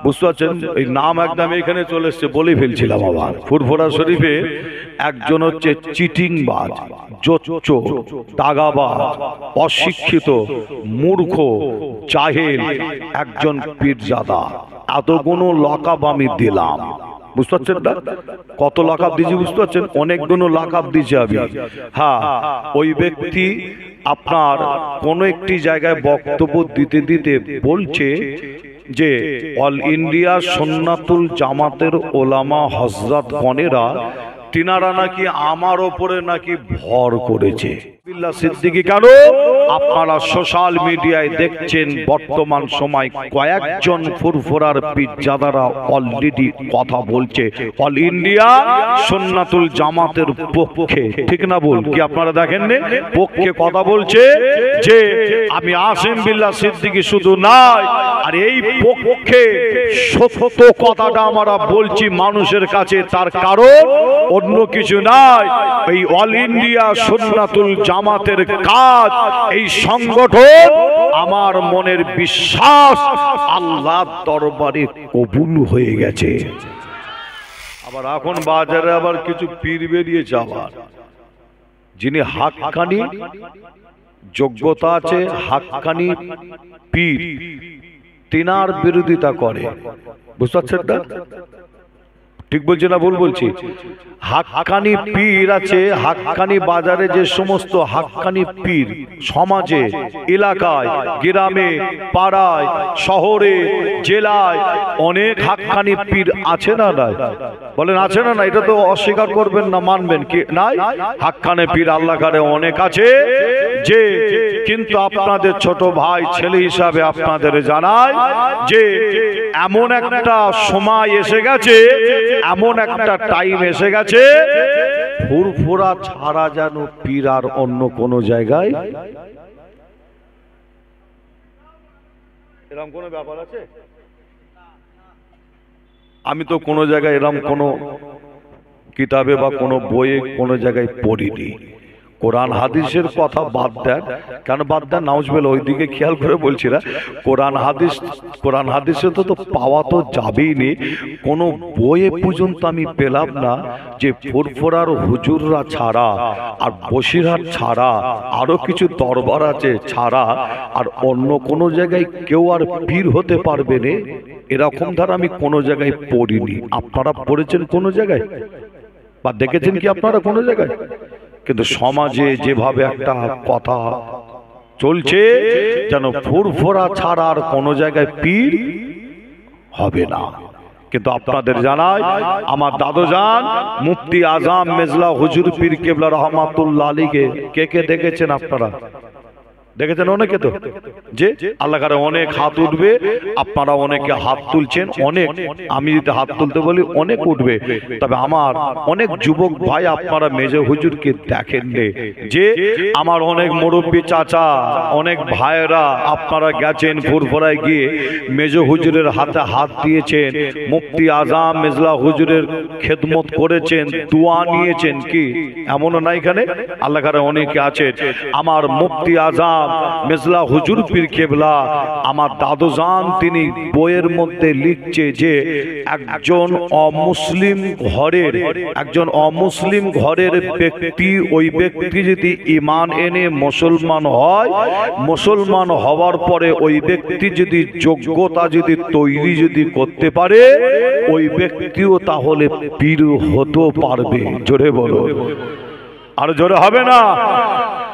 বুঝতে পারছেন? এই নাম একদম এখানে চলে এসছে, বলে ফেলছিলাম। আবার ফুরফুরা শরীফে একজন হচ্ছে চিটিংবাজ, জোচ্চোর, দাগাবাজ, অশিক্ষিত, মূর্খ, জাহেল একজন পীরজাদা। এতগুলো লকাব আমি দিলাম, বুঝতে পারছেন না? কত লাকাব দিয়েছি বুঝতে পারছেন? অনেকগুলো লাকাব দিয়েছি আমি। হ্যাঁ, ওই ব্যক্তি আপনার কোন একটি জায়গায় বক্তব্য দিতে দিতে বলছে যে অল ইন্ডিয়া সুন্নাতুল জামাতের ওলামা হযরত গণেরা তিনারা নাকি আমার ওপরে নাকি ভর করেছে। বিল্লাহ সিদ্দিকী কেন? আপনারা সোশ্যাল মিডিয়ায় দেখছেন বর্তমান সময় কয়েকজন ফুরফুরার পীরজাদারা অলরেডি কথা বলছে অল ইন্ডিয়া সুন্নাতুল জামাতের পক্ষে, ঠিক না বল? কি আপনারা দেখেননি? পক্ষে কথা বলছে যে আমি আসিম বিল্লাহ সিদ্দিকী শুধু নাই, আর এই পক্ষে সত্য কথাটা আমরা বলছি মানুষের কাছে, তার কারণ অন্য কিছু নাই। এই অল ইন্ডিয়া সুন্নাতুল জামাতের কাজ, এই সংগঠন, আমার মনের বিশ্বাস আল্লাহর দরবারে কবুল হয়ে গেছে। আবার এখন বাজারে আবার কিছু পীর বেরিয়েছে আবার, যিনি হাক্কানি যোগ্যতা আছে, হাক্কানি পীর, তিনার বিরোধিতা করে। বুঝতে পারছেন না? ঠিক বলছি না ভুল বলছি? হাক্কানি পীর আছে, হাক্কানি বাজারে যে সমস্ত হাক্কানি পীর সমাজে, এলাকায়, গ্রামে, পাড়ায়, শহরে, জেলায় অনেক হাক্কানি পীর আছে না নাই? বলেন আছে না না? এটা তো অস্বীকার করবেন না, মানবেন কি নাই? হাক্কানি পীর আল্লাহ কারে অনেক আছে। যে কিন্তু আপনাদের ছোট ভাই ছেলে হিসাবে আপনাদের জানাই যে এমন একটা সময় এসে গেছে, এমন একটা টাইম এসে গেছে, ফুরফুরা ছাড়া যেন পীর আর অন্য কোন জায়গায় এরকম কোন ব্যাপার আছে? আমি তো কোন জায়গায় এরকম কোন কিতাবে বা কোন বইয়ে কোন জায়গায় পড়িনি। কোরআন হাদিসের কথা বাদ দেন, কেন বাদ দেন? নাউজুবিল্লাহ, ওই দিকে খেয়াল করে বলছি না। কোরআন হাদিসে তো পাওয়া তো যাবেই নি। কোনো বইয়ে পর্যন্ত আমি পেলাম না যে ফুরফুরার হুজুররা ছাড়া আর বসিরহাট ছাড়া আরো কিছু দরবার আছে ছাড়া আর অন্য কোনো জায়গায় কেউ আর পীর হতে পারবে না, এরকম ধারা আমি কোনো জায়গায় পড়িনি। আপনারা পড়েছেন কোনো জায়গায় বা দেখেছেন কি আপনারা কোনো জায়গায়? কিন্তু সমাজে যেভাবে একটা কথা চলছে যেন ফুরফুরা ছাড়া আর কোনো জায়গায় পীর হবে না। কিন্তু আপনাদের জানাই, আমার দাদুজান মুফতি আজম মেজলা হুজুর পীর কেবলা রহমাতুল্লাহ আলাইহি কে কে দেখেছেন? আপনারা দেখেছেন অনেকে তো, যে আল্লাহ কারে অনেক হাত উঠবে, আপনারা অনেকে হাত তুলছেন, অনেক, আমি যদি হাত তুলতে বলি অনেক উঠবে। তবে আমার অনেক যুবক ভাই আপনারা মেজো হুজুরকে দেখেন রে, যে আমার অনেক মুরব্বী চাচা, অনেক ভাইরা আপনারা গেছেন ফুরফুরায় গিয়ে মেজো হুজুরের হাতে হাত দিয়েছেন, মুফতি আজম মেজলা হুজুরের খেদমত করেছেন, দোয়া নিয়েছেন। কি এমনও না এখানে? আল্লাহ কারে অনেকে আছেন। আমার মুফতি আজম মেজলা হুজুর পীর কেবলা, আমার দাদুজান তিনি বইয়ের মধ্যে লিখছে যে একজন অমুসলিম ঘরের ব্যক্তি, ওই ব্যক্তি যদি ঈমান এনে মুসলমান হয়, মুসলমান হওয়ার পরে ওই ব্যক্তি যদি যোগ্যতা যদি তৈরি যদি করতে পারে, ওই ব্যক্তিও তাহলে পীর হতে পারবে। জোরে বলো, আর জোরে হবে না?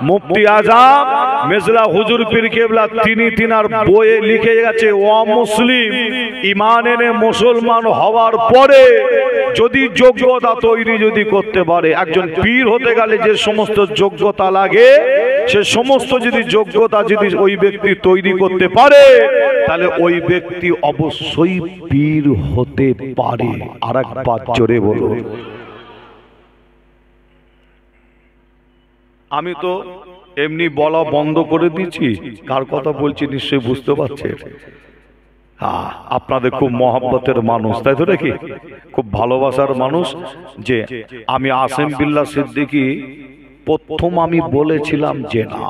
মুফতি আজম মেজলা হুজুর পীর কেবলা তিনি তিনার বইয়ে লিখে গেছে, অমুসলিম ঈমান এনে মুসলমান হওয়ার পরে যদি যোগ্যতা তৈরি যদি করতে পারে, একজন পীর হতে গেলে যে সমস্ত যোগ্যতা লাগে সে সমস্ত যদি যোগ্যতা যদি ওই ব্যক্তি তৈরি করতে পারে, তাহলে ওই ব্যক্তি অবশ্যই পীর হতে পারে। আরেকবার জোরে বলো। আমি তো এমনি বলা বন্ধ করে দিচ্ছি, কার কথা বলছি নিশ্চয়ই বুঝতে পারছেন। হ্যাঁ, আপনাদের খুব মহব্বতের মানুষ, তাই তো নাকি? খুব ভালোবাসার মানুষ। যে আমি আসিম বিল্লাহ সিদ্দিকী প্রথম আমি বলেছিলাম যে না,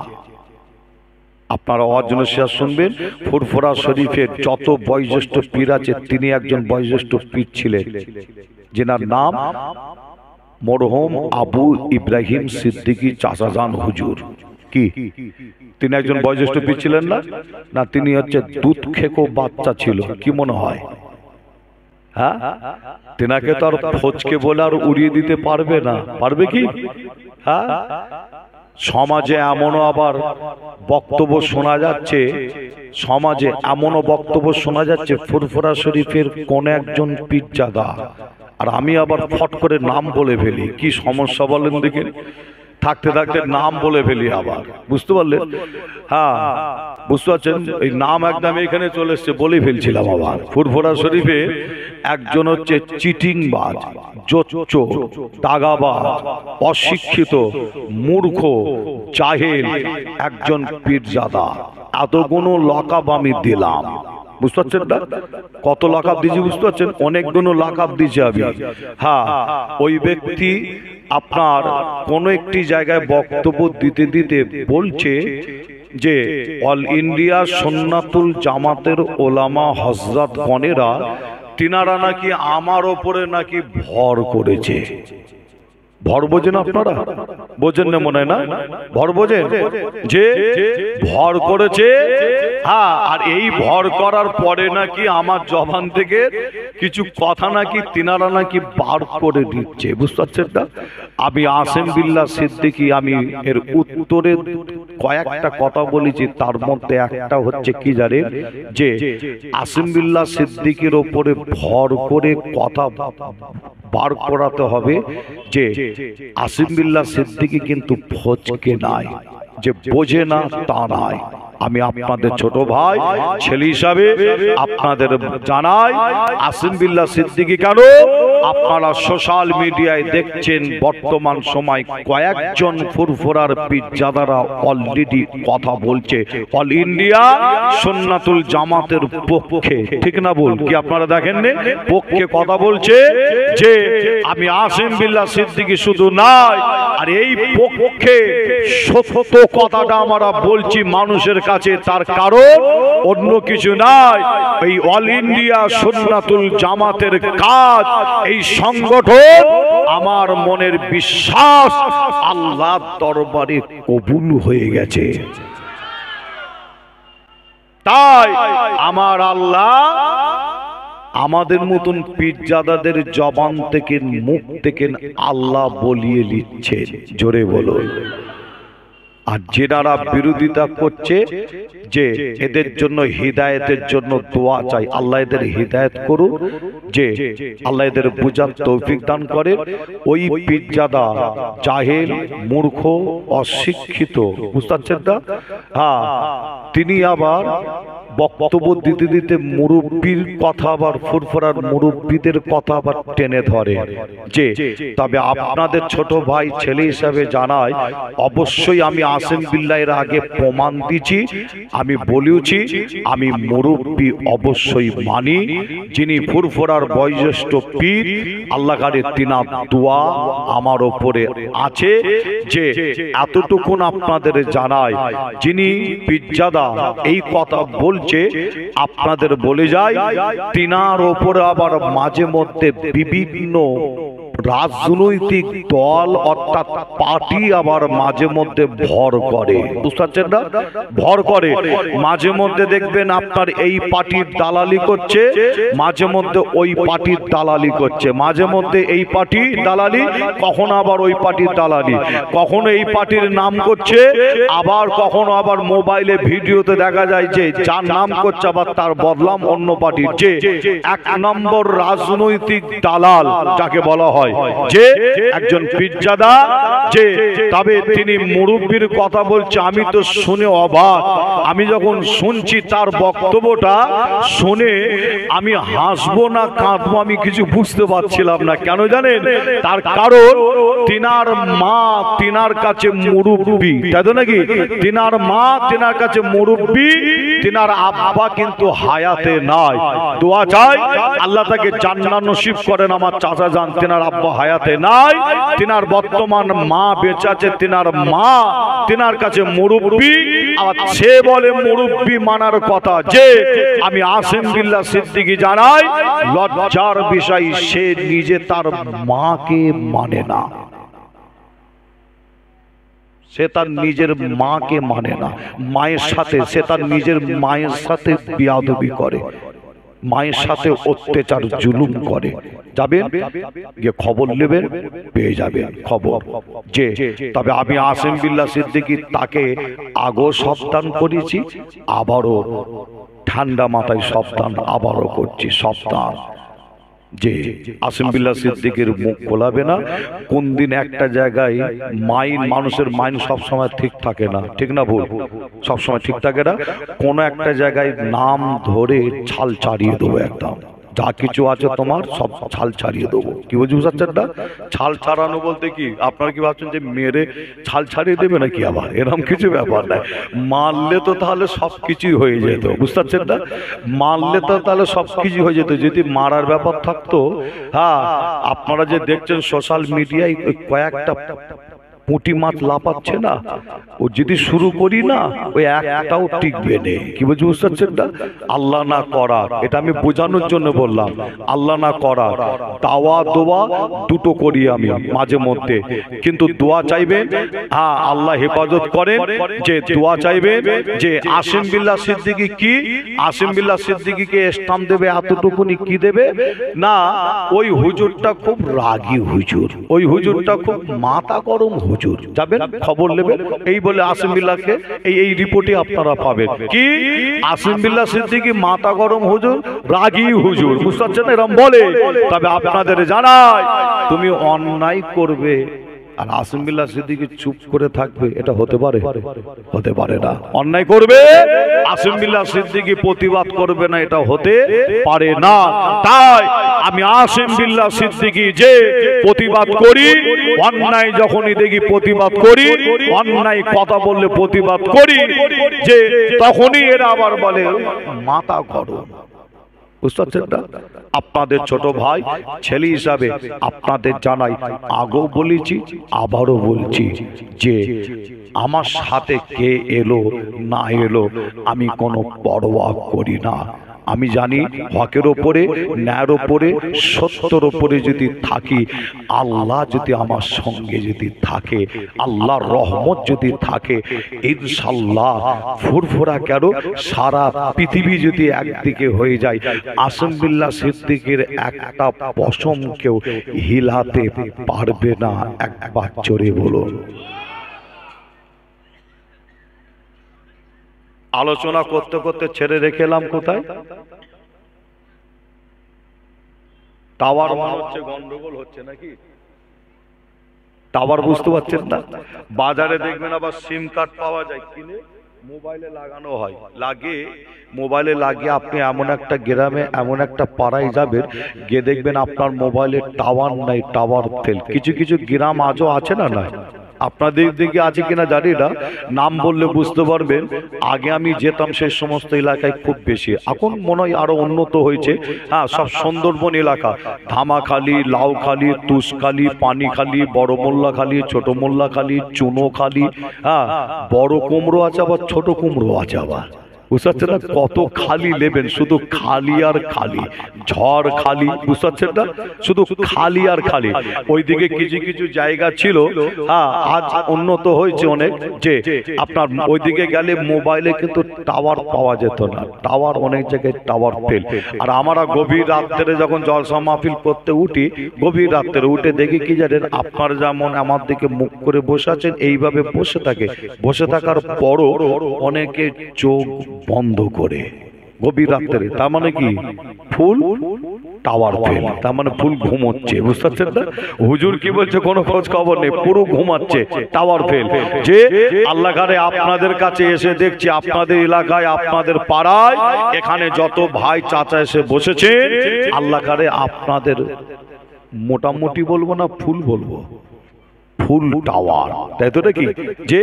আপনারা আওয়াজ শেষ শুনবেন। ফুরফুরা শরীফের যত বয়োজ্যেষ্ঠ পীর আছে তিনি একজন বয়োজ্যেষ্ঠ পীর ছিলেন, যেনার নাম মরহুম আবু ইব্রাহিম সিদ্দিকী চাচাজান হুজুর। কি তিনি একজন বয়োজ্যেষ্ঠ পীর ছিলেন না? না, তিনি হচ্ছে দুধ খেকো বাচ্চা ছিল। কি মনে হয়? হ্যাঁ, তেনাকে তো আর ফচকে বলে আর উড়িয়ে দিতে পারবে না, পারবে কি? হ্যাঁ, সমাজে এমনও আবার বক্তব্য শোনা যাচ্ছে, সমাজে এমনও বক্তব্য শোনা যাচ্ছে ফুরফুরা শরীফের কোন একজন পীরজাদা, আর আমি আবার ফট করে নাম বলে ফেলি। কি সমস্যা বলেন দেখি? থাকতে থাকতে নাম বলে ফেলি আবার, বুঝতে পারলেন? হ্যাঁ, বুঝতে পারছেন? এই নাম একদম এখানে চলে এসছে, বলে ফেলছিলাম আবার। ফুরফুরা শরীফে একজন হচ্ছে চিটিংবাজ, জোচ্চোর, দাগাবাজ, অশিক্ষিত, মূর্খ, জাহেল একজন পীরজাদা। এতগুলো লকাব আমি দিলাম, বুঝতে পারছেন না? কত লাকাব দিয়েছি বুঝতে পারছেন? অনেকগুলো লাকাব দিয়েছি আমি। হ্যাঁ, ওই ব্যক্তি আপনার কোন একটি জায়গায় বক্তব্য দিতে দিতে বলছে যে অল ইন্ডিয়া সুন্নাতুল জামাতের ওলামা হযরত গণেরা তিনারা নাকি আমার ওপরে নাকি ভর করেছে। ভর বোঝেন আপনারা? বোঝেন না মনে হয় না? ভর বোঝেন যে ভর করেছে। হ্যাঁ, আর এই ভর করার পরে নাকি আমার জবান থেকে কিছু কথা নাকি তিনারা নাকি বার করে দিচ্ছে, বুঝতে পারছেন না? আমি আসেম বিল্লাহ সিদ্দিকী, আমি এর উত্তরে কয়েকটা কথা বলেছি, তার মধ্যে একটা হচ্ছে কি জানেন, যে আসেম বিল্লাহ সিদ্দিকীর ওপরে ভর করে কথা বার করাতে হবে যে আসিম বিল্লাহ সিদ্দিকী কিন্তু ফচকে নাই, যে বোঝে না তা নাই। আমি আপনাদের ছোট ভাই ছেলে হিসাবে আপনাদের জানাই, আসিম বিল্লাহ সিদ্দিকী কেন আপনারা সোশ্যাল মিডিয়ায় দেখছেন বর্তমান সময় কয়েকজন ফুরফুরার পীরজাদারা অলরেডি কথা বলছে অল ইন্ডিয়া সুন্নাতুল জামাতের পক্ষে, ঠিক না বল? কি আপনারা দেখেননি? পক্ষে কথা বলছে যে আমি আসিম বিল্লাহ সিদ্দিকী শুধু নাই, আর এই পক্ষে সত্য কথাটা আমরা বলছি মানুষের কাছে, তার কারণ অন্য কিছু নাই। এই অল ইন্ডিয়া সুন্নাতুল জামাতের কাজ, এই সংগঠন আমার মনের বিশ্বাস আল্লাহর দরবারে কবুল হয়ে গেছে। তাই আমার আল্লাহ আমাদের মতন পীরজাদাদের জবান থেকে, মুখ থেকে আল্লাহ বলিয়ে দিচ্ছে, জোরে বলো। আর যেনারা বিরোধিতা করছে যে এদের জন্য হিদায়াতের জন্য দোয়া চাই, আল্লাহ এদের হিদায়াত করুন, যে আল্লাহ এদের বুঝার তৌফিক দান করে। ওই পীরজাদা জাহেল, মূর্খ, অশিক্ষিত, বুঝতে পারছেন না? হ্যাঁ, তিনি আবার বক্তব্য দিতে দিতে মুরব্বীর কথা, আবার ফুরফুরার মুরব্বীদের কথা আবার টেনে ধরে। যে তবে আপনাদের ছোট ভাই ছেলে হিসাবে জানাই, অবশ্যই আমি আসিম বিল্লাহের আগে প্রমাণ দিচ্ছি, আমি বলেছি আমি মুরব্বী অবশ্যই মানি। যিনি ফুরফুরার বয়োজ্যেষ্ঠ পীর, আল্লাহ কারে তিনার দোয়া আমার ওপরে আছে। যে এতটুকুন আপনাদের জানাই, যিনি পীরজাদা এই কথা বলছে আপনাদের বলে যায়, তিনার ওপরে আবার মাঝে মধ্যে বিভিন্ন রাজনৈতিক দল অর্থাৎ পার্টি আবার মাঝে মধ্যে ভর করে, বুঝতে পারছেন না? ভর করে। মাঝে মধ্যে দেখবেন আপনার এই পার্টির দালালি করছে, মাঝে মধ্যে ওই পার্টির দালালি করছে, মাঝে মধ্যে এই পার্টির দালালি, কখনো আবার ওই পার্টির দালালি, কখনো এই পার্টির নাম করছে, আবার কখনো আবার মোবাইলে ভিডিওতে দেখা যায় যে যার নাম করছে আবার তার বদলাম অন্য পার্টির। যে এক নম্বর রাজনৈতিক দালাল যাকে বলা হয়, যে একজন পীরজাদা, যে তবে তিনি মুরব্বীর কথা বলছে, আমি তো শুনে অবাক। আমি যখন শুনছি তার বক্তব্যটা শুনে আমি হাসবো না কাঁদবো আমি কিছু বুঝতে পারছিলাম না। কেন জানেন? তার কারণ তিনার মা তিনার কাছে মুরব্বী, তাই তো নাকি? তিনার মা তিনার কাছে মুরব্বী, তিনার আব্বা কিন্তু হায়াতে নাই। দোয়া চাই আল্লাহ তাকে জান্নাত নসিব করেন। আমার চাচা যান, তিনার আব্বা বাবা হায়াতে নাই, তিনার বর্তমান মা বেঁচে আছে, তিনার মা তিনার কাছে মুরব্বী, আর সে বলে মুরব্বী মানার কথা। যে আমি আসিম বিল্লাহ সিদ্দিকী জানাই, লজ্জার বিষয় সে নিজে তার মাকে মানে না, সে তার নিজের মাকে মানে না। মায়ের সাথে সে তার নিজের মায়ের সাথে বেয়াদবি করে, মায়ের সাথে অত্যাচার জুলুম করে। যাবেন গিয়ে খবর নেবেন, পেয়ে যাবেন খবর। যে তবে আমি আসিম বিল্লাহ সিদ্দিকী তাকে আগেও সাবধান করেছি, আবারও ঠান্ডা মাথায় সাবধান আবারও করছি, সাবধান। যে আসিম বিল্লাহ সিদ্দিকীর মুখ খোলাবে না। কোন দিন একটা জায়গায় মাইন্ড, মানুষের মাইন্ড সবসময় ঠিক থাকে না, ঠিক না ভুল? সবসময় ঠিক থাকে না। কোন একটা জায়গায় নাম ধরে ছাল ছাড়িয়ে দেবো, একদম যা কিছু আছে তোমার সব ছাল ছাড়িয়ে দেবো। কি বুঝতে পারছেন না? ছাল ছাড়ানো বলতে কি আপনারা কি ভাবছেন যে মেরে ছাল ছাড়িয়ে দেবে নাকি? আবার এরকম কিছু ব্যাপার নাই। মারলে তো তাহলে সব কিছুই হয়ে যেত, বুঝতে পারছেন না? মারলে তো তাহলে সব কিছুই হয়ে যেত। যদি মারার ব্যাপার থাকতো, হ্যাঁ, আপনারা যে দেখছেন সোশ্যাল মিডিয়ায় কয়েকটা পুঁটি মাছ লাফাচ্ছে না, ও যদি শুরু করি না ওই একটাও টিকবে না। কি বুঝতে পারছেন না? আল্লাহ না করার, এটা আমি বোঝানোর জন্য বললাম, আল্লাহ না করার। দাওয়া দোয়া দুটো করি আমি মাঝে মধ্যে, কিন্তু দোয়া চাইবেন, হ্যাঁ আল্লাহ হেফাজত করেন। যে দোয়া চাইবেন যে আসিম বিল্লাহ সিদ্দিকী কি, আসিম বিল্লাহ সিদ্দিকীকে স্টাম্প দেবে এতটুকুনি কি দেবে না, ওই হুজুরটা খুব রাগী হুজুর, ওই হুজুরটা খুব মাথা গরম হুজুর। যাবেন খবর নেবেন, এই বলে আসিম বিল্লাহকে এই রিপোর্টে আপনারা পাবেন কি আসিম বিল্লাহ সিদ্দিকী মাথা গরম হুজুর, রাগী হুজুর, বুঝতে পারছেন? এরকম বলে। তবে আপনাদের জানাই, তুমি অন্যায় করবে আর আসিম বিল্লাহ সিদ্দিকী চুপ করে থাকবে, এটা হতে পারে? হতে পারে না। অন্যায় করবে, আসিম বিল্লাহ সিদ্দিকী প্রতিবাদ করবে না, এটা হতে পারে না। তাই আমি আসিম বিল্লাহ সিদ্দিকী যে প্রতিবাদ করি, অন্যায় যখনই দেখি প্রতিবাদ করি, অন্যায় কথা বললে প্রতিবাদ করি, যে তখনই এরা আবার বলে মাথা গরম। বুঝতে পারছেন না? আপনাদের ছোট ভাই ছেলে হিসাবে আপনাদের জানাই, আগেও বলেছি আবারও বলছি, যে আমার সাথে কে এলো না এলো আমি কোনো পরোয়া করি না। আমি জানি হকের ওপরে, ন্যায়ের ওপরে, সত্যের ওপরে যদি থাকি, আল্লাহ যদি আমার সঙ্গে যদি থাকে, আল্লাহর রহমত যদি থাকে, ইনশাআল্লাহ ফুরফুরা কেন সারা পৃথিবী যদি একদিকে হয়ে যায়, আসিম বিল্লাহ সিদ্দিকীর একটা পশম কেউ হিলাতে পারবে না। একবার জোরে বলুন। আলোচনা করতে করতে ছেড়ে রেখে এলাম কোথায়? টাওয়ার হচ্ছে, গন্ডগোল হচ্ছে নাকি? টাওয়ার বুঝতে পারছেন না? বাজারে দেখবেন আবার সিম কার্ড পাওয়া যায়, কিনে মোবাইলে লাগানো হয়, লাগে মোবাইলে লাগিয়ে আপনি এমন একটা গ্রামে, এমন একটা পাড়ায় যাবেন, গিয়ে দেখবেন আপনার মোবাইলে টাওয়ার নাই, টাওয়ার ফেল। কিছু কিছু গ্রাম আজও আছে না? নাই আপনাদের দিকে আছে কিনা জানি না, নাম বললে বুঝতে পারবেন। আগে আমি যেতাম সেই সমস্ত এলাকায় খুব বেশি, এখন মনে হয় আরো উন্নত হয়েছে। হ্যাঁ, সব সুন্দরবন এলাকা, ধামাখালি, লাউখালি, তুষখালি, পানিখালি, বড় মোল্লাখালি, ছোট মোল্লাখালি, চুনোখালি, হ্যাঁ বড় কুমড়ো আছে আবার ছোট কুমড়ো আছে আবার, বুঝতে পারছেন না? কত খালি নেবেন, শুধু খালি আর খালি, ঝড় খালি, বুঝতে পারছেন না? শুধু খালি আর খালি। ওইদিকে কিছু কিছু জায়গা ছিল, হ্যাঁ আজ উন্নত হয়েছে অনেক, যে আপনার ওইদিকে গেলে মোবাইলে কিন্তু টাওয়ার পাওয়া যেত না, টাওয়ার অনেক জায়গায় টাওয়ার ফেল। আর আমরা গভীর রাত্রে যখন জলসা মাহফিল করতে উঠি, গভীর রাত্রে উঠে দেখি কি জানেন, আপনার যেমন আমার দিকে মুখ করে বসে আছেন, এইভাবে বসে থাকে, বসে থাকার পরও অনেকে চোখ বন্ধ করে গভীর রাত্রে। তার মানে কি? ফুল টাওয়ার ফেল, তার মানে ফুল ঘুমোচ্ছে, বুঝতে পারছেন না? হুজুর কি বলছে কোনো খোঁজ খবর নেই, পুরো ঘুমাচ্ছে, টাওয়ার ফেল। যে আল্লাহ ঘরে আপনাদের কাছে এসে দেখছি, আপনাদের এলাকায়, আপনাদের পাড়ায়, এখানে যত ভাই চাচা এসে বসেছে, আল্লাহ ঘরে আপনাদের মোটামুটি বলবো না ফুল বলবো, ফুল টাওয়ার, তাই তো নাকি? যে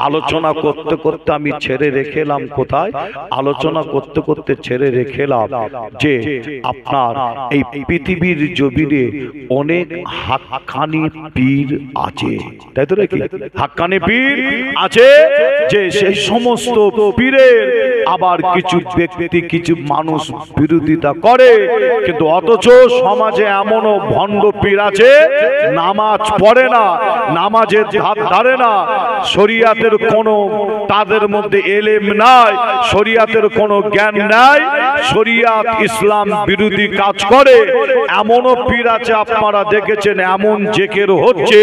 আলোচনা করতে করতে আমি ছেড়ে রেখেলাম কোথায়, আলোচনা করতে করতে ছেড়ে রেখেলাম যে আপনার এই পৃথিবীর জমিনে অনেক হাক্কানি পীর আছে, তাই তো নাকি? হাক্কানি পীর আছে, যে সেই সমস্ত পীরের আবার কিছু ব্যক্তি কিছু মানুষ বিরোধিতা করে, কিন্তু অথচ সমাজে এমনও ভণ্ড পীর আছে নামাজ পড়ে না, নামাজের ধার ধারে না, শরিয়াতের কোনো তাদের মধ্যে এলেম নাই, শরিয়াতের কোনো জ্ঞান নাই, শরিয়াত ইসলাম বিরোধী কাজ করে এমনও পীর আছে। আপনারা দেখেছেন এমন জেকের হচ্ছে,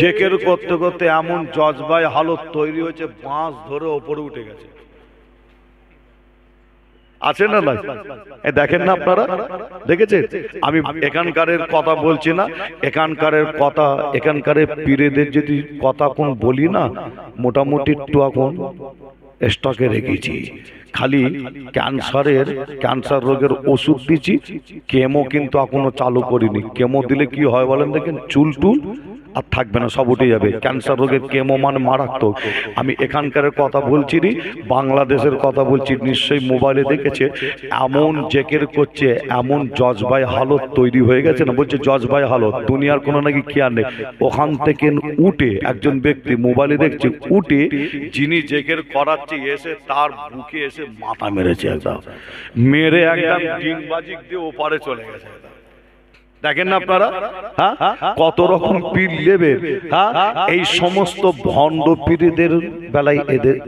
জেকের করতে করতে এমন জজবায় হালত তৈরি হয়েছে, বাঁশ ধরে ওপরে উঠে গেছে, আছে না নাই? দেখেন না আপনারা, দেখেছেন? আমি এখানকারের কথা বলছি না, এখানকারের কথা, এখানকারের পীরেদের যদি কথা কোন বলি না, মোটামুটি একটু এখন স্টকে রেখেছি। খালি ক্যান্সার রোগের ওষুধ দিচ্ছি, কেমো কিন্তু এখনো চালু করিনি। কেমো দিলে কি হয় বলেন দেখেন, চুল টুল আর থাকবে না, সব উঠে যাবে। ক্যান্সার রোগের কেমো মানে মারাত্মক। আমি এখানকার কথা বলছি নি, বাংলাদেশের কথা বলছি। নিশ্চয়ই মোবাইলে দেখেছে, এমন জেকের করছে, এমন জজবাই হালত তৈরি হয়ে গেছে না, বলছে জজবাই হালত, দুনিয়ার কোনো নাকি খেয়াল নেই। ওখান থেকে উঠে একজন ব্যক্তি মোবাইলে দেখছে, উঠে যিনি জেকের করাচ্ছে এসে তার বুকে এসে মাথা মেরেছে, একদম মেরে একদম ডিংবাজি দিয়ে ওপারে চলে গেছে। দেখেন না আপনারা, হ্যাঁ, কত রকম পীর নেবে। হ্যাঁ, এই সমস্ত ভণ্ড পীরদের বেলায়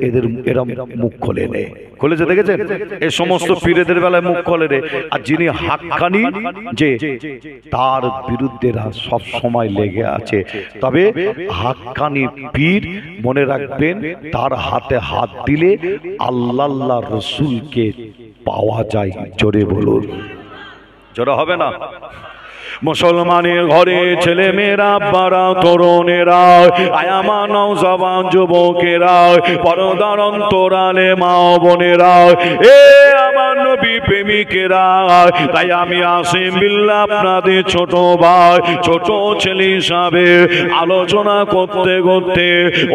এদের এরা মুখ খোলে নে, খুলেছে, দেখেছেন? এই সমস্ত পীরদের বেলায় মুখ খোলে রে। আর যিনি হাক্কানি, যে তার বিরুদ্ধে সব সময় লেগে আছে। তবে হাক্কানি পীর মনে রাখবেন, তার হাতে হাত দিলে আল্লাহ রসুলকে পাওয়া যায়। জোরে বলুন, জোরে হবে না? মুসলমানের ঘরে ছেলে মেয়েরা, বারা তরুণেরা, আয়ামা নওজওয়ান যুবকেরা, পর্দার অন্তরালে মা বোনেরা, এ আমার নবী প্রেমিকেরা, তাই আমি আসিম বিল্লাহ আপনাদের ছোট ভাই, ছোট ছেলে হিসাবে আলোচনা করতে করতে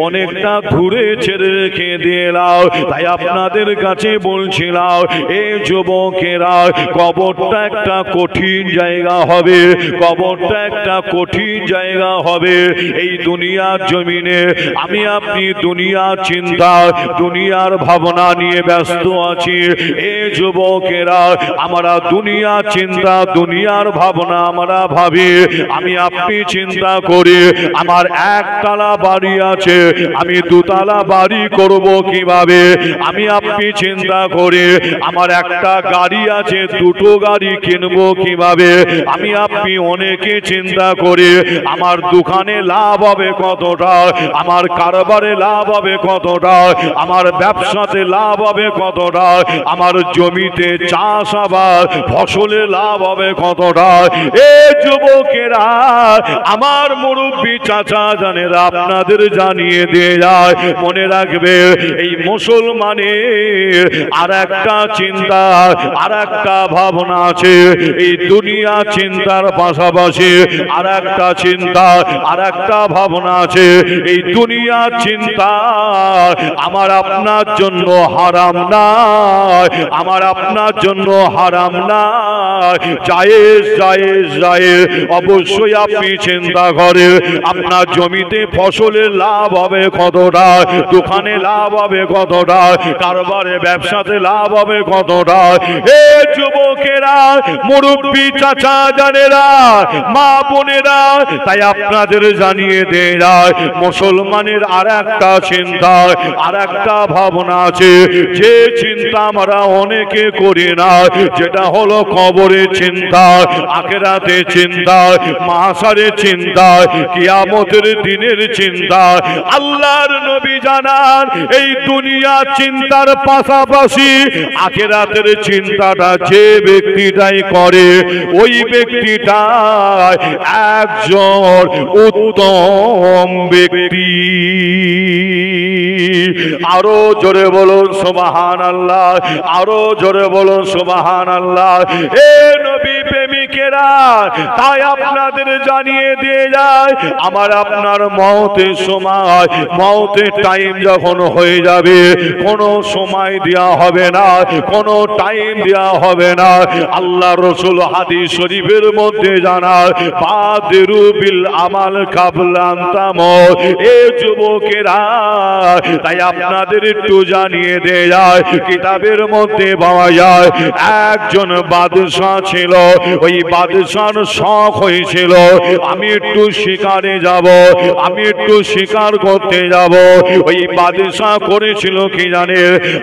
অনেকটা ঘুরে ছেড়ে রেখে দিলাম। তাই আপনাদের কাছে বলছিলাম, এ যুবকেরা, কবরটা একটা কঠিন জায়গা হবে, কবরটা একটা কঠিন জায়গা হবে। এই দুনিয়ার জমিনে আমি আপনি দুনিয়ার চিন্তা, দুনিয়ার ভাবনা নিয়ে ব্যস্ত আছি। এ যুবকেরা, আমরা দুনিয়ার চিন্তা, দুনিয়ার ভাবনা আমরা ভাবি। আমি আপনি চিন্তা করি, আমার একতলা বাড়ি আছে, আমি দুতলা বাড়ি করব কিভাবে? আমি আপনি চিন্তা করি, আমার একটা গাড়ি আছে, দুটো গাড়ি কিনবো কিভাবে? আমি আপনি অনেকে চিন্তা করে আমার দোকানে লাভ হবে কতটা, আমার কারবারে লাভ হবে কতটা, আমার ব্যবসাতে লাভ হবে কতটা, আমার জমিতে চাষাবাদ ফসলে লাভ হবে কতটা। এ যুবকেরা, আমার মুরব্বী চাচা জানেরা, আপনাদের জানিয়ে দিয়ে যায়, মনে রাখবে, এই মুসলমানের আর একটা চিন্তা, আর একটা ভাবনা আছে। এই দুনিয়া চিন্তার পাশাপাশি আর একটা চিন্তা, আর একটা ভাবনা আছে। এই দুনিয়া চিন্তা আমার আপনার জন্য হারাম নয়, আমার আপনার জন্য হারাম নয়, জায়েজ জায়েজ জায়েজ। অবশ্যই আপনি চিন্তা করেন, আপনার জমিতে ফসলের লাভ হবে কতটা, দোকানে লাভ হবে কতটা, কারবারে ব্যবসাতে লাভ হবে কতটা। এ যুবকেরা, মুরব্বী চাচা জানেরা, মা বোনেরা, তাই আপনাদের জানিয়ে দেয়, মুসলমানের আর একটা চিন্তা, আর একটা ভাবনা আছে, যে চিন্তা আমরা অনেকে করি না, যেটা হলো কবরের চিন্তা, আখিরাতের চিন্তা, মাহশারের চিন্তা, কিয়ামতের দিনের চিন্তা। আল্লাহর নবী জানান, এই দুনিয়া চিন্তার পাশাপাশি আখিরাতের চিন্তাটা যে ব্যক্তিটাই করে, ওই ব্যক্তিটা একজন উত্তম ব্যক্তি। আরো জোরে বলুন সুবহানাল্লাহ, আরো জোরে বলুন সুবহানাল্লাহ। এ নবী প্রেমিকেরা, ভাইয়েরা, তাই আপনাদের জানিয়ে দিয়ে যায়, আমার আপনার মওতের সময়, মওতের টাইম যখন হয়ে যাবে, কোনো সময় দেওয়া হবে না, কোনো টাইম দেওয়া হবে না। আল্লাহ রসুল হাদিস শরীফের মধ্যে জানায়, বাদিরু বিল আমাল কাবলা আন তামুত। এ যুবকেরা, তাই আপনাদের একটু জানিয়ে দেয়া যায়, কিতাবের মধ্যে পাওয়া যায় একজন বাদশা ছিল। ওই বাদশার শখ হয়েছিল, আমি একটু শিকারে যাব, আমি একটু শিকার করতে যাব। ওই বাদশা করেছিল কি জানে,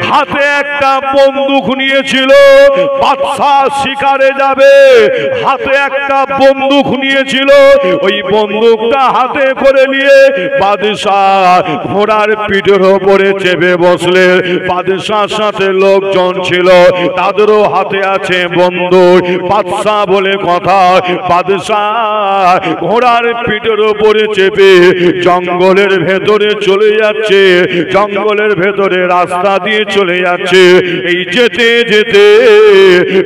হাতে একটা বন্দুক নিয়েছিল। বাদশা শিকারে যাবে, হাতে একটা বন্দুক নিয়েছিল। ওই বন্দুকটা হাতে করে নিয়ে বাদশা ঘোড়ার পিঠের ওপরে চেপে বসলে। বাদশার সাথে লোকজন ছিল, তাদেরও হাতে আছে বন্দুক। বাদশা বলে কথা, বাদশা ঘোড়ার পিঠের ওপরে চেপে জঙ্গলের ভেতরে চলে যাচ্ছে, জঙ্গলের ভেতরে রাস্তা দিয়ে চলে যাচ্ছে। এই যেতে যেতে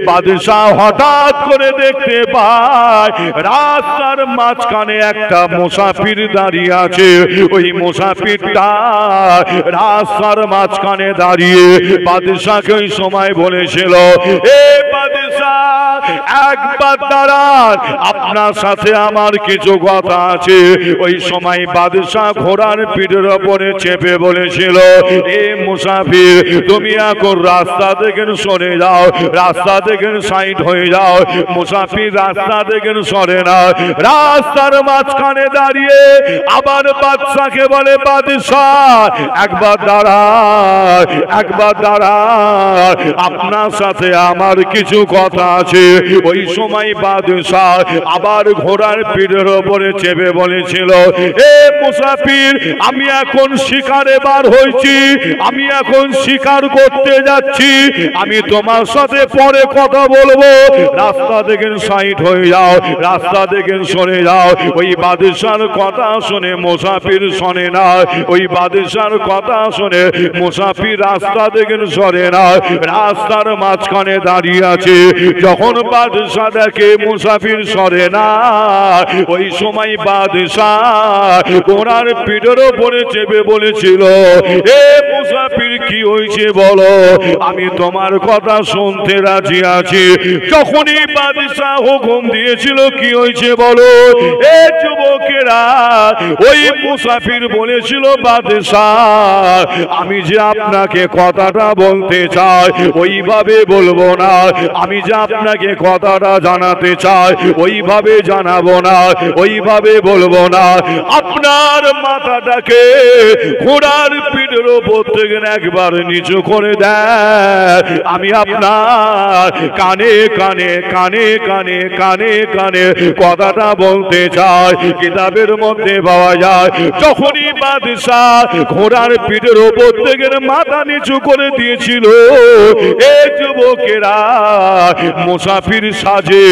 বাদশা হঠাৎ করে দেখতে পায় রাস্তার মাঝখানে একটা মুসাফির দাঁড়িয়ে আছে। ওই মুসাফিরটা রাস্তার মাঝখানে দাঁড়িয়ে বাদশাকে ওই সময় বলেছিল, এ বাদশা, একবার দাঁড়ান, আপনার সাথে আমার কিছু কথা আছে। ওই সময় বাদশা ঘোড়ার পিঠের ওপরে চেপে বলেছিল, এ মুসাফির, তুমি এখন রাস্তা থেকে সরে যাও, রাস্তা থেকে সাইড হয়ে যাও। মুসাফির রাস্তা থেকে সরে না, রাস্তার মাঝখানে দাঁড়িয়ে আবার বাদশাকে বলে, বাদশা, একবার দাঁড়ান, একবার দাঁড়ান, আপনার সাথে আমার কিছু কথা আছে। ওই সময় বাদশা আবার ঘোড়ার পিঠের ওপরে চেপে বলেছিল, এ মুসাফির, আমি এখন শিকারে বার হয়েছি, আমি এখন শিকার করতে যাচ্ছি, আমি তোমার সাথে পরে কথা বলবো, রাস্তা থেকে সাইড হয়ে যাও, রাস্তা থেকে সরে যাও। ওই বাদশার কথা শুনে মুসাফির শোনে না, ওই বাদশার কথা শুনে মুসাফির রাস্তা থেকে সরে না, রাস্তার মাঝখানে দাঁড়িয়ে আছে। যখন বাদশা দেখে মুসাফির সরে না, ওই সময় বাদশা ঘোড়ার পিঠের ওপরে চেপে বলেছিল, এ মুসাফির, কি হয়েছে বলো, আমি তোমার কথা শুনতে রাজি আছি। যখনই বাদশা হুকুম দিয়েছিল, কি হয়েছে বলো। এ যুবকেরা, ওই মুসাফির বলেছিল, বাদশা, আমি যে আপনাকে কথাটা বলতে চাই ওইভাবে বলবো না, আমি যে আপনাকে কথাটা জানাতে চাই ওইভাবে জানাবো না, ওইভাবে বলবো না। আপনার মাথাটাকে ঘোড়ার পিঠের ওপর থেকে একবার নিচু করে দেন, আমি আপনার কানে কানে কানে কানে কানে কানে কথাটা বলতে চাই। কিতাবের মধ্যে পাওয়া যায়, যখনই বাদশা ঘোড়ার পিঠের ওপর থেকে মাথা নিচু করে দিয়েছিল, এ যুবকেরা মুসাফির সাজে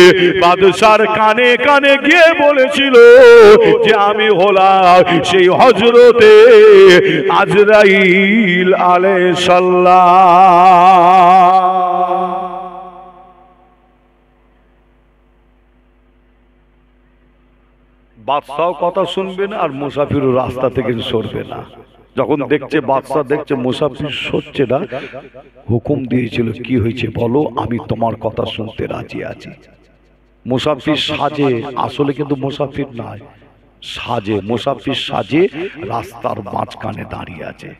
বাদশার কানে কানে গিয়ে বলেছিল যে, আমি হলাম সেই হযরতে আজরাইল আলাইহিস সালাম। বাদশাও কথা শুনবে না, আর মুসাফিরও রাস্তা থেকে সরবে না। যখন দেখছে, বাদশা দেখছে মুসাফির সরছে না, হুকুম দিয়েছিল, কি হয়েছে বলো, আমি তোমার কথা শুনতে রাজি আছি। মুসাফির সাজে, আসলে কিন্তু মুসাফির নয়, সাজে, মুসাফির সাজে রাস্তার মাঝখানে দাঁড়িয়ে আছে।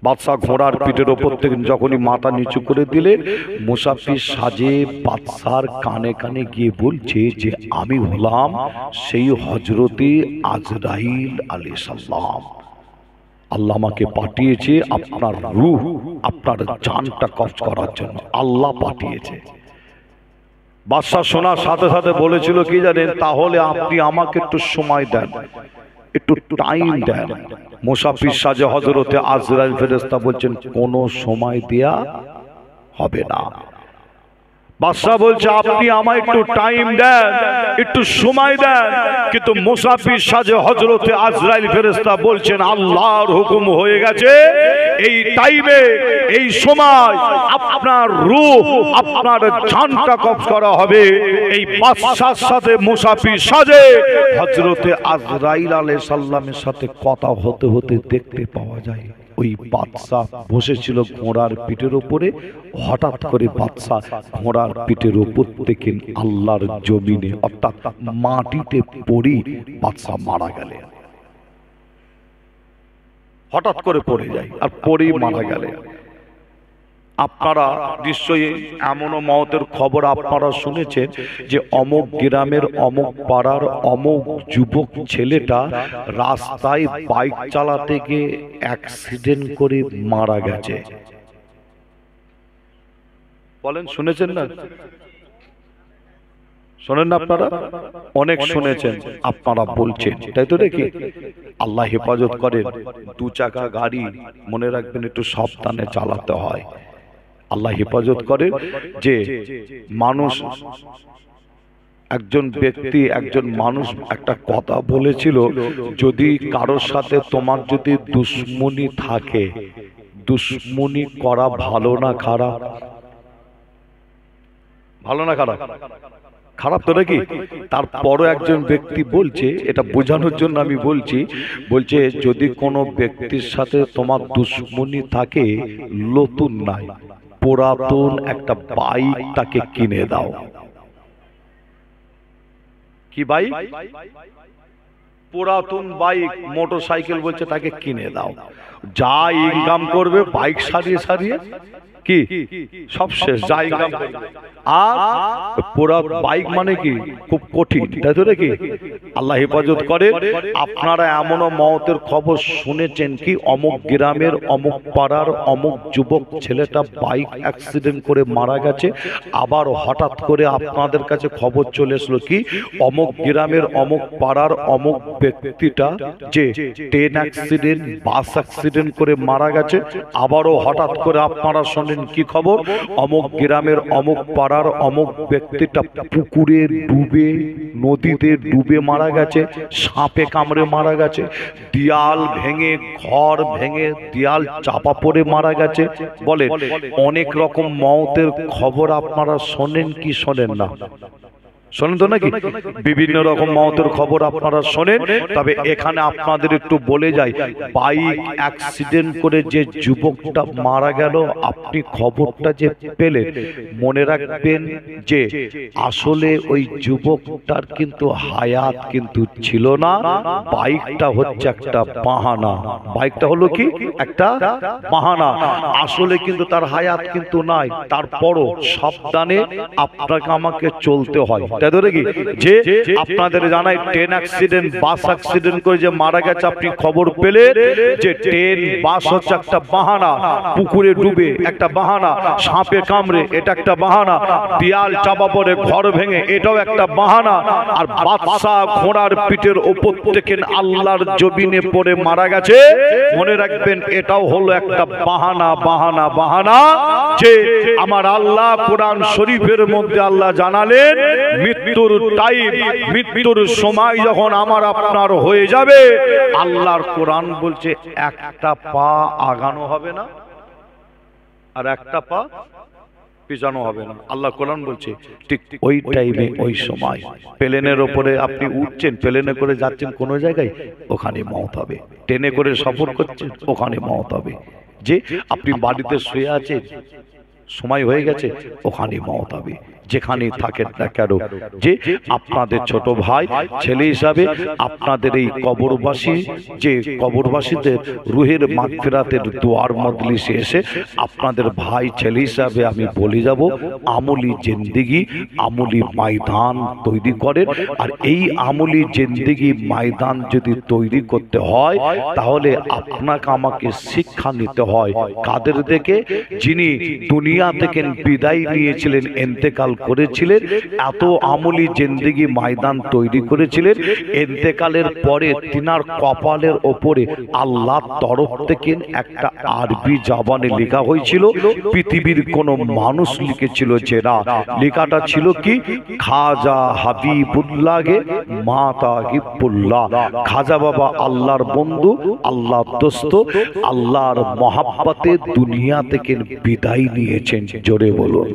বাদশা ঘোড়ার পিঠের ওপর থেকে যখনই মাথা নিচু করে দিলে, মুসাফির সাজে বাদশার কানে কানে গিয়ে বলছে যে, আমি হলাম সেই হযরতে আজরাইল আলাইহিস সালাম। আল্লাহ আমাকে পাঠিয়েছে আপনার রূহ, আপনার জানটা কবজ করার জন্য আল্লাহ পাঠিয়েছে। বাদশা শোনার সাথে সাথে বলেছিল কি জানেন, তাহলে আপনি আমাকে একটু সময় দেন, একটু টাইম দেন। মুসাফির সাজে হযরতে আজরাইল ফেরেশতা বলছেন, কোনো সময় দেয়া হবে না। বাদশা বলছে আপনি আমায় একটু টাইম দেন, একটু সময় দেন। কিন্তু মুসাফির সাজে হযরতে আজরাইল ফেরেশতা বলছেন আল্লাহর হুকুম হয়ে গেছে, এই টাইমে এই সময় আপনার রূহ আপনার জানটা কবজ করা হবে। এই বাদশার সাথে মুসাফির সাজে হযরতে আজরাইল আলাইহিস সালামের সাথে কথা হতে হতে দেখতে পাওয়া যায় ওই বাদশা বসেছিল ঘোড়ার পিঠের উপরে। হঠাৎ করে বাদশা ঘোড়ার পিঠের উপর থেকে আল্লাহর জমিনে অর্থাৎ মাটিতে পড়ে বাদশা মারা গেলেন। হঠাৎ করে পড়ে যায় আর পড়েই মারা গেলেন। আপনারা নিশ্চয়ই এমনও মওতের খবর আপনারা শুনেছেন যে অমুক গ্রামের অমুক পাড়ার অমুক যুবক ছেলেটা রাস্তায় বাইক চালাতে গিয়ে অ্যাক্সিডেন্ট করে মারা গেছে। বলেন শুনেছেন না? শোনেন না আপনারা? অনেক শুনেছেন, আপনারা বলছেন, তাই তো নাকি? আল্লাহ হেফাজত করেন। দু চাকা গাড়ি মনে রাখবেন একটু সাবধানে চালাতে হয়। আল্লাহ হেফাজত করেন যে মানুষ, একজন ব্যক্তি, একজন মানুষ একটা কথা বলেছিল, যদি কারোর সাথে তোমার যদি দুশ্মনী থাকে, দুশ্মনী করা ভালো না খারাপ? ভালো না খারাপ? খারাপ তো নাকি? তারপরও একজন ব্যক্তি বলছে, এটা বোঝানোর জন্য আমি বলছি, বলছে যদি কোনো ব্যক্তির সাথে তোমার দুশ্মনী থাকে, নতুন নাই পুরাতন একটা বাইক তাকে কিনে দাও। কি বাইক? পুরাতন বাইক, মোটরসাইকেল বলছে তাকে কিনে দাও। যা ইনকাম করবে বাইক সারিয়ে সারিয়ে কি সব শেষ, যা ইনকাম করবে। আর পুরা বাইক মানে কি খুব কঠিন, তাই তো নাকি? আল্লাহ হেফাজত করে। আপনারা এমনও মওতের খবর শুনেছেন কি অমুক গ্রামের অমুক পাড়ার অমুক যুবক ছেলেটা বাইক অ্যাক্সিডেন্ট করে মারা গেছে। আবার হঠাৎ করে আপনাদের কাছে খবর চলে আসলো কি অমুক গ্রামের অমুক পাড়ার অমুক ব্যক্তিটা যে ট্রেন অ্যাক্সিডেন্ট বাস অ্যাক্সিডেন্ট করে মারা গেছে। আবারও হঠাৎ করে আপনারা শোনেন কি খবর অমুক গ্রামের অমুক পাড়ার অমুক ব্যক্তিটা পুকুরে ডুবে, নদীতে ডুবে মারা গেছে, সাপে কামড়ে মারা গেছে, দেয়াল ভেঙে, ঘর ভেঙে দেয়াল চাপা পড়ে মারা গেছে। বলেন অনেক রকম মওতের খবর আপনারা শোনেন কি শোনেন না? শোনেন তো নাকি? বিভিন্ন রকম মওতের খবর আপনারা শোনেন। তবে এখানে আপনাদের একটু বলে যাই, বাইক অ্যাক্সিডেন্ট করে যে যুবকটা মারা গেল, আপনি খবরটা যে পেলেন, মনে রাখবেন যে আসলে ওই যুবকটার কিন্তু হায়াত কিন্তু ছিল না। বাইকটা হচ্ছে একটা বাহানা। বাইকটা হলো কি একটা বাহানা, আসলে কিন্তু তার হায়াত কিন্তু নাই। তারপরও সাবধানে আপনাকে আমাকে চলতে হয়, তাই তো নাকি? যে আপনাদের জানাই ট্রেন অ্যাক্সিডেন্ট বাস অ্যাক্সিডেন্ট করে যে মারা গেছে, আপনি খবর পেলে যে ট্রেন বাস হচ্ছে একটা বাহানা, পুকুরে ডুবে একটা বাহানা, সাপে কামড়ে এটা একটা বাহানা, দেয়াল চাপা পড়ে ঘর ভেঙে এটাও একটা বাহানা, আর বাদশা ঘোড়ার পিঠের ওপর থেকে আল্লাহর জমিনে পড়ে মারা গেছে। মনে রাখবেন এটাও হলো একটা বাহানা, বাহানা, বাহানা। যে আমার আল্লাহ কোরআন শরীফের মধ্যে আল্লাহ জানালেন মৃত্যুর টাইম, মৃত্যুর সময় যখন আমার আপনার হয়ে যাবে, আল্লাহর কোরআন বলছে একটা পা আগানো হবে না আর একটা পা পিছানো হবে না। আল্লাহ কোরআন বলছে ঠিক ওই টাইমে ওই সময় প্লেনের ওপরে আপনি উঠছেন, প্লেনে করে যাচ্ছেন কোনো জায়গায়, ওখানে মওত হবে। ট্রেনে করে সফর করছেন, ওখানে মওত হবে। যে আপনি বাড়িতে শুয়ে আছেন, সময় হয়ে গেছে, ওখানে মওত হবে। যেখানে থাকেন না কেন, যে আপনাদের ছোট ভাই ছেলে হিসাবে আপনাদের এই কবরবাসী, যে কবরবাসীদের রুহের মাগফিরাতের দোয়ার মজলিসে এসে আপনাদের ভাই ছেলে হিসাবে আমি বলে যাব, আমলি জিন্দেগি, আমলি ময়দান তৈরি করেন। আর এই আমলি জিন্দেগি ময়দান যদি তৈরি করতে হয়, তাহলে আপনাকে আমাকে শিক্ষা নিতে হয় কাদের দেখে? যিনি দুনিয়া থেকে বিদায় নিয়েছিলেন, ইন্তেকাল করেছিলেন, এত আমলি জিন্দেগি ময়দান তৈরি করেছিলেন। ইন্তেকালের পরে তিনার কপালের ওপরে আল্লাহর তরফ থেকে একটা আরবি জবানে লেখা হয়েছিল, পৃথিবীর কোন মানুষ লিখেছিল যে না, লেখাটা ছিল কি, খাজা হাবিবুল্লাহে মাতা হিব্বুল্লাহ। খাজা বাবা আল্লাহর বন্ধু, আল্লাহর দোস্ত, আল্লাহর মহাব্বতে দুনিয়া থেকে বিদায় নিয়েছেন। জোরে বলুন।